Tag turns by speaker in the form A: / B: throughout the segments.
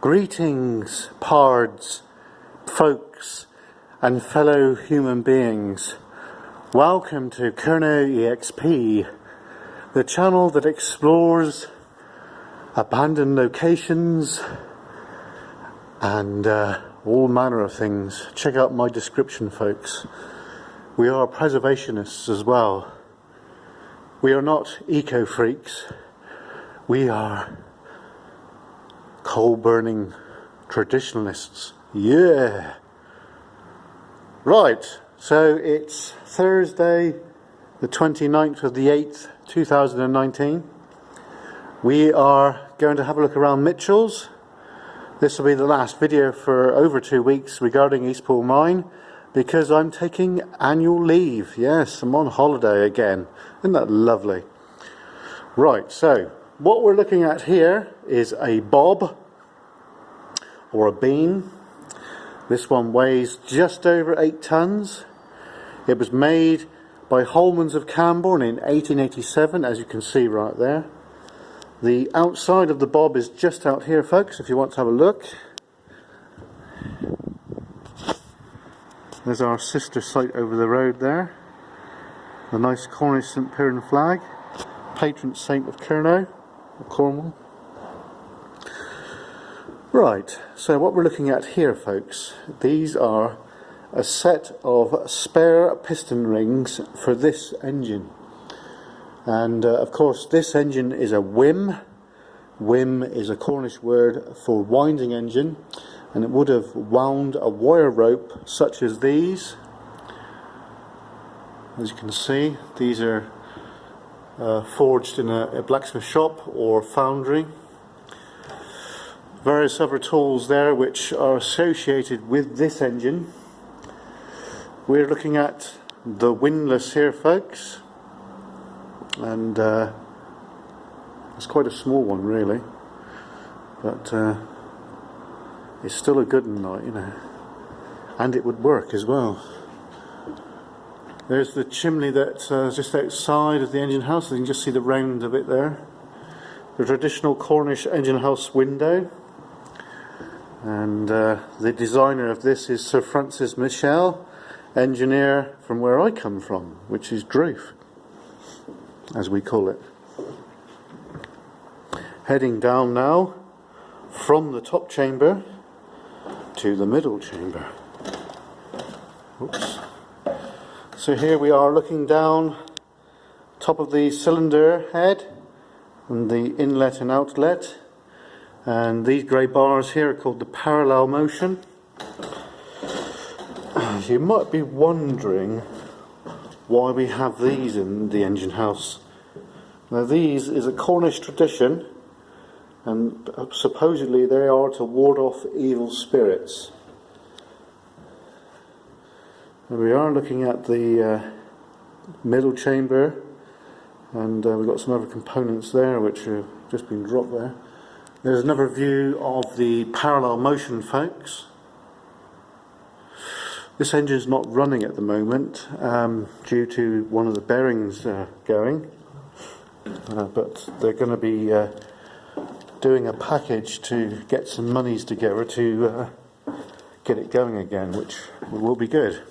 A: Greetings, pards, folks, and fellow human beings. Welcome to Kerno EXP, the channel that explores abandoned locations and all manner of things. Check out my description, folks. We are preservationists as well. We are not eco-freaks. We are coal-burning traditionalists. Yeah! Right, so it's Thursday, the 29th of the 8th, 2019. We are going to have a look around Mitchell's. This will be the last video for over 2 weeks regarding Eastpool Mine, because I'm taking annual leave. Yes, I'm on holiday again. Isn't that lovely? Right, so what we're looking at here is a bob or a beam. This one weighs just over 8 tons. It was made by Holmans of Camborne in 1887, as you can see right there. The outside of the bob is just out here, folks, if you want to have a look. There's our sister site over the road there. The nice Cornish St Piran flag, patron saint of Kerno, or Cornwall. Right, so what we're looking at here, folks, these are a set of spare piston rings for this engine. And of course this engine is a whim. Whim is a Cornish word for winding engine, and it would have wound a wire rope such as these. As you can see, these are forged in a blacksmith shop or foundry. Various other tools there which are associated with this engine. We're looking at the windlass here, folks, and it's quite a small one really, but it's still a good one, you know, and it would work as well. There's the chimney that's just outside of the engine house. You can just see the round of it there. The traditional Cornish engine house window. And the designer of this is Sir Francis Michel, engineer from where I come from, which is Droof, as we call it. Heading down now from the top chamber to the middle chamber. Oops. So here we are looking down top of the cylinder head and the inlet and outlet, and these grey bars here are called the parallel motion. You might be wondering why we have these in the engine house. Now these is a Cornish tradition, and supposedly they are to ward off evil spirits. We are looking at the middle chamber, and we've got some other components there which have just been dropped there. There's another view of the parallel motion, folks. This engine's not running at the moment due to one of the bearings going, but they're going to be doing a package to get some monies together to get it going again, which will be good.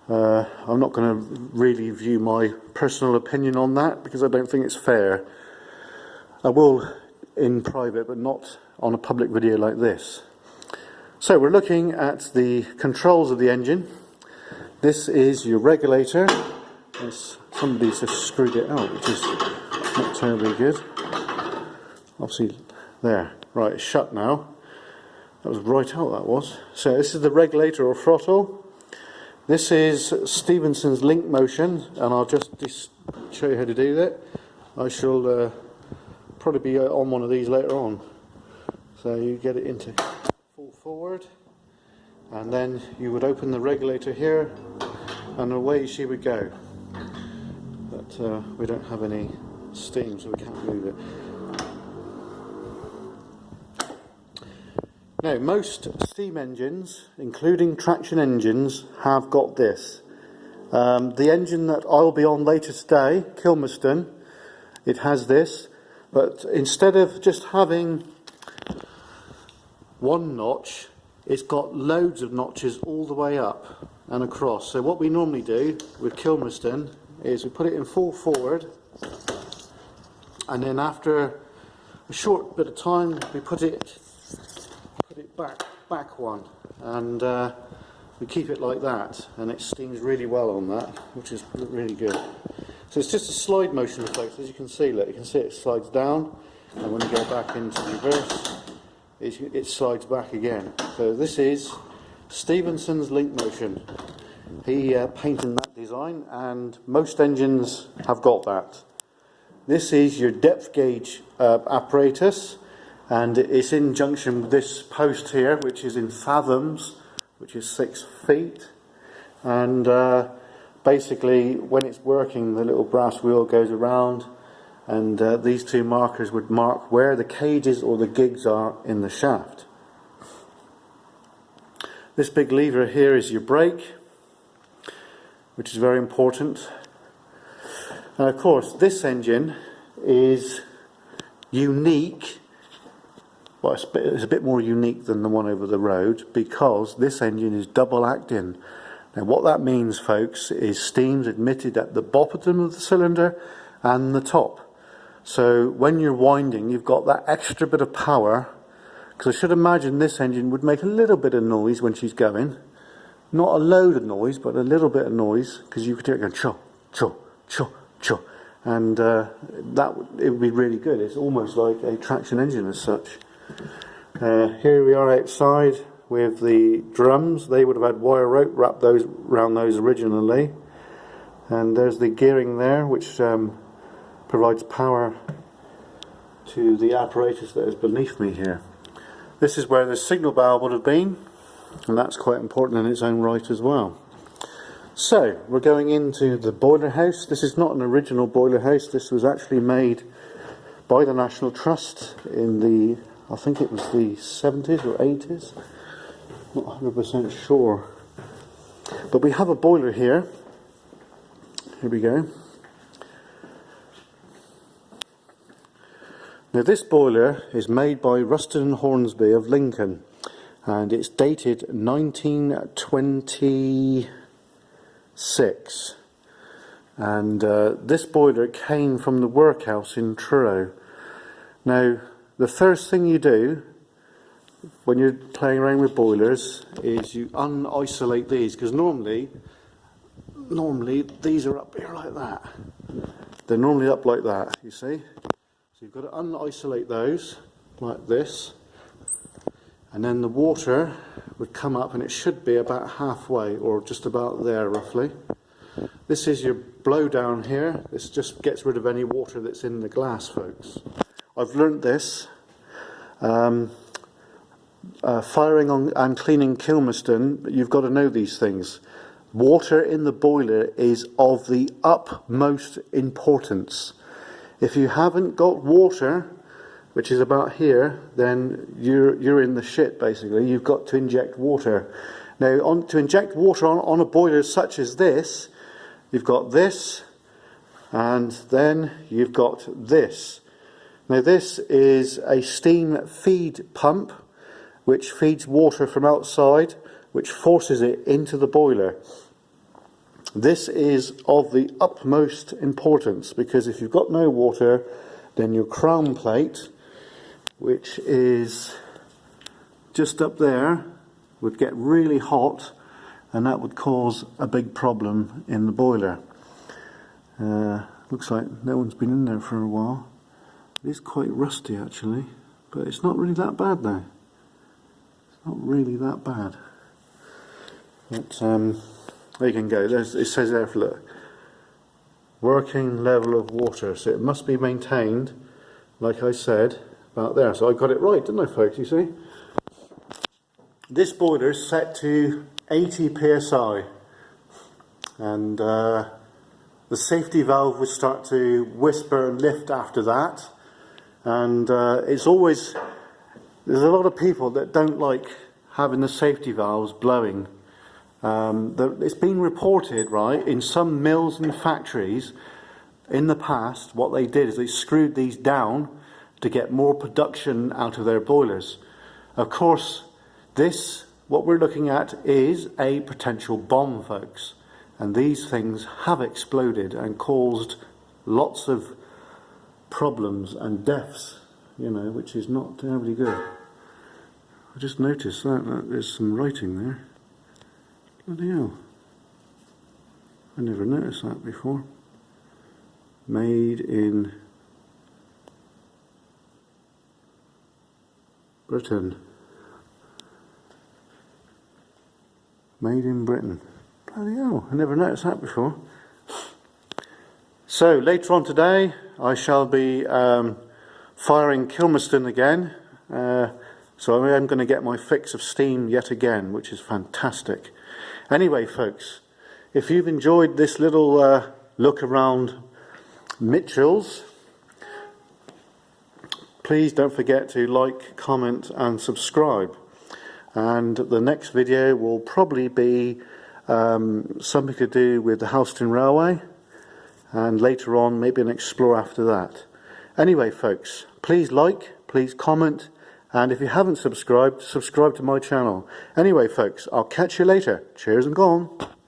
A: I'm not going to really view my personal opinion on that because I don't think it's fair. I will in private, but not on a public video like this. So we're looking at the controls of the engine. This is your regulator. Somebody's just screwed it out, which is not terribly good. Obviously, there. Right, it's shut now. That was right out, that was. So this is the regulator or throttle. This is Stephenson's link motion, and I'll just show you how to do that. I shall probably be on one of these later on. So you get it into full forward, and then you would open the regulator here, and away she would go. But we don't have any steam, so we can't move it. Now, most steam engines, including traction engines, have got this. The engine that I'll be on later today, Kilmerston, it has this, but instead of just having one notch, it's got loads of notches all the way up and across. So what we normally do with Kilmerston is we put it in full forward, and then after a short bit of time we put it back one, and we keep it like that, and it steams really well on that, which is really good. So it's just a slide motion, folks. As you can see, look, you can see it slides down, and when you go back into reverse, it slides back again. So this is Stephenson's link motion. He painted that design, and most engines have got that. This is your depth gauge apparatus, and it's in junction with this post here, which is in fathoms, which is 6 feet. And basically, when it's working, the little brass wheel goes around, and these two markers would mark where the cages or the gigs are in the shaft. This big lever here is your brake, which is very important. And of course, this engine is unique. Well, it's a bit more unique than the one over the road, because this engine is double acting. Now what that means, folks, is steam's admitted at the bottom of the cylinder and the top. So when you're winding, you've got that extra bit of power, because I should imagine this engine would make a little bit of noise when she's going. Not a load of noise, but a little bit of noise, because you could hear it going cho, cho, cho, cho. And it would be really good. It's almost like a traction engine as such. Here we are outside with the drums. They would have had wire rope wrapped around those originally. And there's the gearing there, which provides power to the apparatus that is beneath me here. This is where the signal valve would have been, and that's quite important in its own right as well. So we're going into the boiler house. This is not an original boiler house. This was actually made by the National Trust in the, I think it was the 70s or 80s, not 100% sure. But we have a boiler here. Here we go. Now this boiler is made by Ruston and Hornsby of Lincoln, and it's dated 1926. And this boiler came from the workhouse in Truro. Now the first thing you do when you're playing around with boilers is you un-isolate these, because normally these are up here like that. They're normally up like that, you see. So you've got to un-isolate those like this, and then the water would come up, and it should be about halfway, or just about there roughly. This is your blow down here. This just gets rid of any water that's in the glass, folks. I've learnt this firing on and cleaning Kilmerston. You've got to know these things. Water in the boiler is of the utmost importance. If you haven't got water, which is about here, then you're in the shit, basically. You've got to inject water. Now, to inject water on a boiler such as this, you've got this, and then you've got this. Now, this is a steam feed pump, which feeds water from outside, which forces it into the boiler. This is of the utmost importance, because if you've got no water, then your crown plate, which is just up there, would get really hot, and that would cause a big problem in the boiler. Looks like no one's been in there for a while. It is quite rusty actually, but it's not really that bad now. It's not really that bad. But there you can go. It says there, look, working level of water. So it must be maintained, like I said, about there. So I got it right, didn't I, folks? You see? This boiler is set to 80 psi, and the safety valve would start to whisper and lift after that. And it's always, there's a lot of people that don't like having the safety valves blowing. It's been reported, right, in some mills and factories in the past, what they did is they screwed these down to get more production out of their boilers. Of course, what we're looking at is a potential bomb, folks. And these things have exploded and caused lots of problems and deaths, you know, which is not terribly good. I just noticed that there's some writing there. Bloody hell. I never noticed that before. Made in Britain. Made in Britain. Bloody hell, I never noticed that before. So later on today, I shall be firing Kilmerston again. So I am going to get my fix of steam yet again, which is fantastic. Anyway, folks, if you've enjoyed this little look around Mitchell's, please don't forget to like, comment and subscribe. And the next video will probably be something to do with the Helston Railway, and later on maybe an explore after that. Anyway, folks, please like, please comment, and if you haven't subscribed, subscribe to my channel. Anyway, folks, I'll catch you later. Cheers and go on.